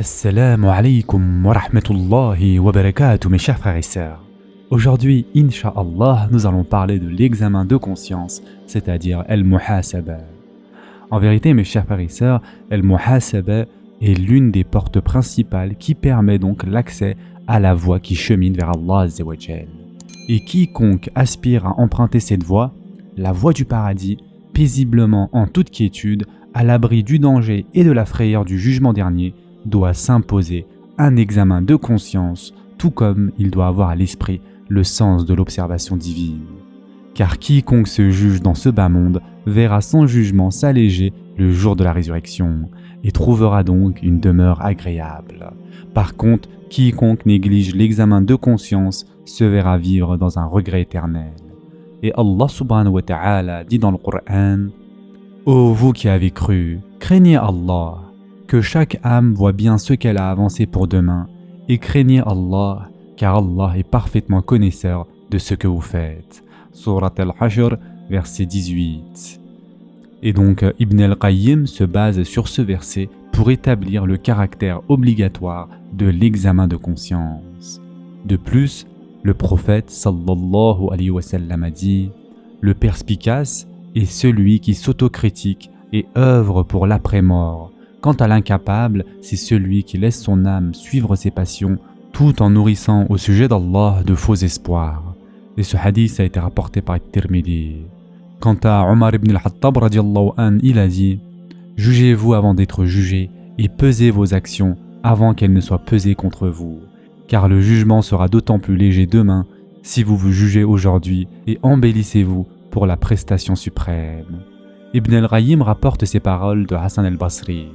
Assalamu alaikum wa rahmatullahi wa barakatuh mes chers frères et sœurs. Aujourd'hui, Inch'Allah, nous allons parler de l'examen de conscience, c'est-à-dire Al-Muhasaba. En vérité, mes chers frères et sœurs, Al-Muhasaba est l'une des portes principales qui permet donc l'accès à la voie qui chemine vers Allah Azza wa Jal. Et quiconque aspire à emprunter cette voie, la voie du paradis, paisiblement en toute quiétude, à l'abri du danger et de la frayeur du jugement dernier, doit s'imposer un examen de conscience, tout comme il doit avoir à l'esprit le sens de l'observation divine. Car quiconque se juge dans ce bas monde verra son jugement s'alléger le jour de la résurrection et trouvera donc une demeure agréable. Par contre, quiconque néglige l'examen de conscience se verra vivre dans un regret éternel. Et Allah subhanahu wa ta'ala dit dans le Coran: « Ô vous qui avez cru, craignez Allah, que chaque âme voit bien ce qu'elle a avancé pour demain, et craignez Allah, car Allah est parfaitement connaisseur de ce que vous faites. » Surat Al-Hashr, verset 18. Et donc Ibn al-Qayyim se base sur ce verset pour établir le caractère obligatoire de l'examen de conscience. De plus, le prophète sallallahu alayhi wa sallam a dit: « Le perspicace est celui qui s'autocritique et œuvre pour l'après-mort. Quant à l'incapable, c'est celui qui laisse son âme suivre ses passions tout en nourrissant au sujet d'Allah de faux espoirs. » Et ce hadith a été rapporté par Tirmidhi. Quant à Omar ibn al-Khattab radiallahu anh, il a dit: « Jugez-vous avant d'être jugés et pesez vos actions avant qu'elles ne soient pesées contre vous. Car le jugement sera d'autant plus léger demain si vous vous jugez aujourd'hui et embellissez-vous pour la prestation suprême. » Ibn al-Qayyim rapporte ces paroles de Hassan al-Basri.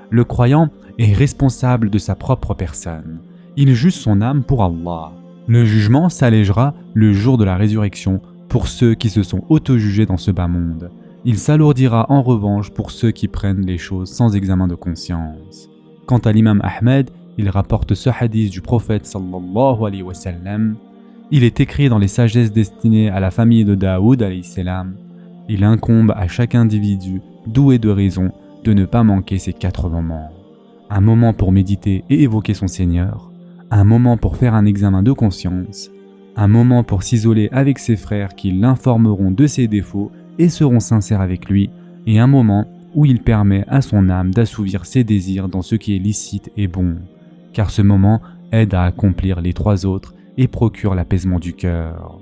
Le croyant est responsable de sa propre personne. Il juge son âme pour Allah. Le jugement s'allégera le jour de la résurrection pour ceux qui se sont auto-jugés dans ce bas monde. Il s'alourdira en revanche pour ceux qui prennent les choses sans examen de conscience. Quant à l'imam Ahmed, il rapporte ce hadith du prophète sallallahu alayhi wa sallam. Il est écrit dans les sagesses destinées à la famille de Daoud alayhi salam. Il incombe à chaque individu doué de raison de ne pas manquer ces 4 moments. Un moment pour méditer et évoquer son Seigneur, un moment pour faire un examen de conscience, un moment pour s'isoler avec ses frères qui l'informeront de ses défauts et seront sincères avec lui, et un moment où il permet à son âme d'assouvir ses désirs dans ce qui est licite et bon, car ce moment aide à accomplir les 3 autres et procure l'apaisement du cœur.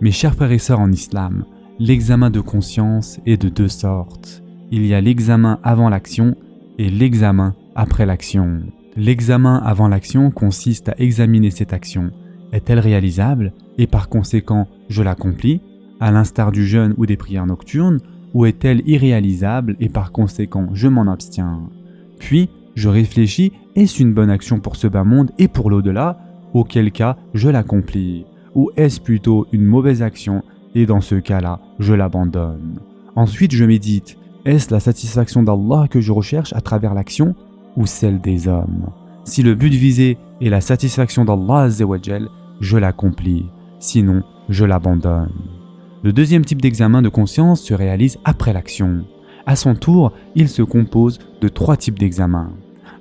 Mes chers frères et sœurs en islam, l'examen de conscience est de 2 sortes. Il y a l'examen avant l'action et l'examen après l'action. L'examen avant l'action consiste à examiner cette action. Est-elle réalisable et par conséquent je l'accomplis, à l'instar du jeûne ou des prières nocturnes, ou est-elle irréalisable et par conséquent je m'en abstiens? Puis je réfléchis, est-ce une bonne action pour ce bas monde et pour l'au-delà, auquel cas je l'accomplis, ou est-ce plutôt une mauvaise action et dans ce cas-là je l'abandonne? Ensuite je médite. Est-ce la satisfaction d'Allah que je recherche à travers l'action ou celle des hommes? Si le but visé est la satisfaction d'Allah Azza wa Jal, je l'accomplis, sinon je l'abandonne. Le deuxième type d'examen de conscience se réalise après l'action. À son tour, il se compose de 3 types d'examens.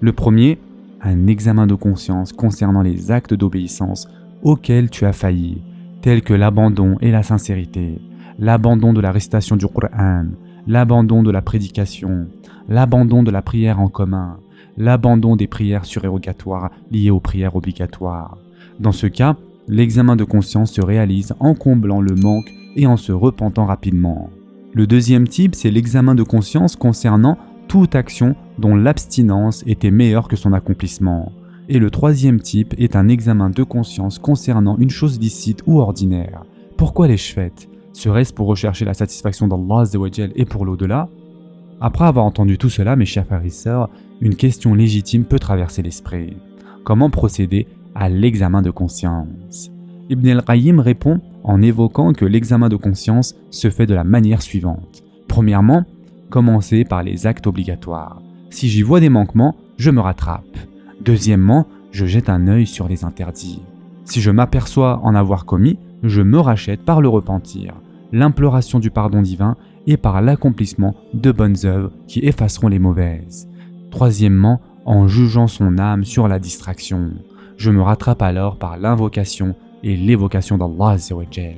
Le premier, un examen de conscience concernant les actes d'obéissance auxquels tu as failli, tels que l'abandon et la sincérité, l'abandon de la récitation du Coran, l'abandon de la prédication, l'abandon de la prière en commun, l'abandon des prières surérogatoires liées aux prières obligatoires. Dans ce cas, l'examen de conscience se réalise en comblant le manque et en se repentant rapidement. Le deuxième type, c'est l'examen de conscience concernant toute action dont l'abstinence était meilleure que son accomplissement. Et le troisième type est un examen de conscience concernant une chose licite ou ordinaire. Pourquoi l'ai-je faite? Serait-ce pour rechercher la satisfaction d'Allah Azza wa Jal et pour l'au-delà? Après avoir entendu tout cela, mes chers frères et sœurs, une question légitime peut traverser l'esprit. Comment procéder à l'examen de conscience? Ibn al-Qayyim répond en évoquant que l'examen de conscience se fait de la manière suivante. Premièrement, commencer par les actes obligatoires. Si j'y vois des manquements, je me rattrape. Deuxièmement, je jette un œil sur les interdits. Si je m'aperçois en avoir commis, je me rachète par le repentir, l'imploration du pardon divin et par l'accomplissement de bonnes œuvres qui effaceront les mauvaises. Troisièmement, en jugeant son âme sur la distraction. Je me rattrape alors par l'invocation et l'évocation d'Allah Azza wa Jal.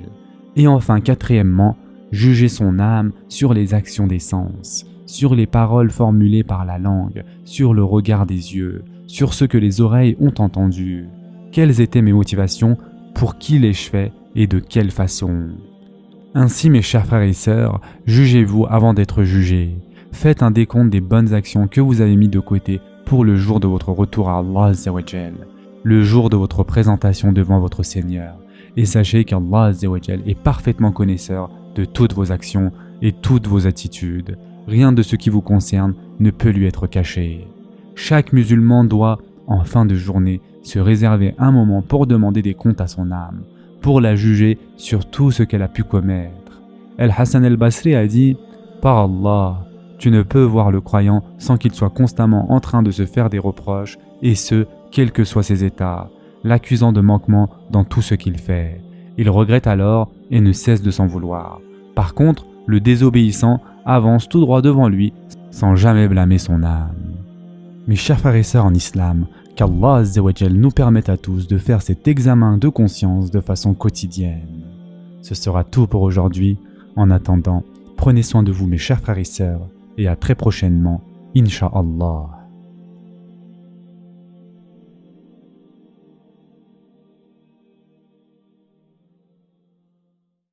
Et enfin, quatrièmement, juger son âme sur les actions des sens, sur les paroles formulées par la langue, sur le regard des yeux, sur ce que les oreilles ont entendu. Quelles étaient mes motivations, pour qui l'ai-je fait et de quelle façon? Ainsi, mes chers frères et sœurs, jugez-vous avant d'être jugés. Faites un décompte des bonnes actions que vous avez mis de côté pour le jour de votre retour à Allah Azza wa Jal, le jour de votre présentation devant votre Seigneur. Et sachez qu'Allah Azza wa Jal est parfaitement connaisseur de toutes vos actions et toutes vos attitudes. Rien de ce qui vous concerne ne peut lui être caché. Chaque musulman doit, en fin de journée, se réserver un moment pour demander des comptes à son âme, pour la juger sur tout ce qu'elle a pu commettre. Al-Hassan al-Basri a dit « Par Allah, tu ne peux voir le croyant sans qu'il soit constamment en train de se faire des reproches, et ce, quels que soient ses états, l'accusant de manquement dans tout ce qu'il fait. Il regrette alors et ne cesse de s'en vouloir. Par contre, le désobéissant avance tout droit devant lui sans jamais blâmer son âme. » Mes chers frères et sœurs en islam, qu'Allah Azza wa Jal nous permette à tous de faire cet examen de conscience de façon quotidienne. Ce sera tout pour aujourd'hui. En attendant, prenez soin de vous mes chers frères et sœurs et à très prochainement, Inch'Allah.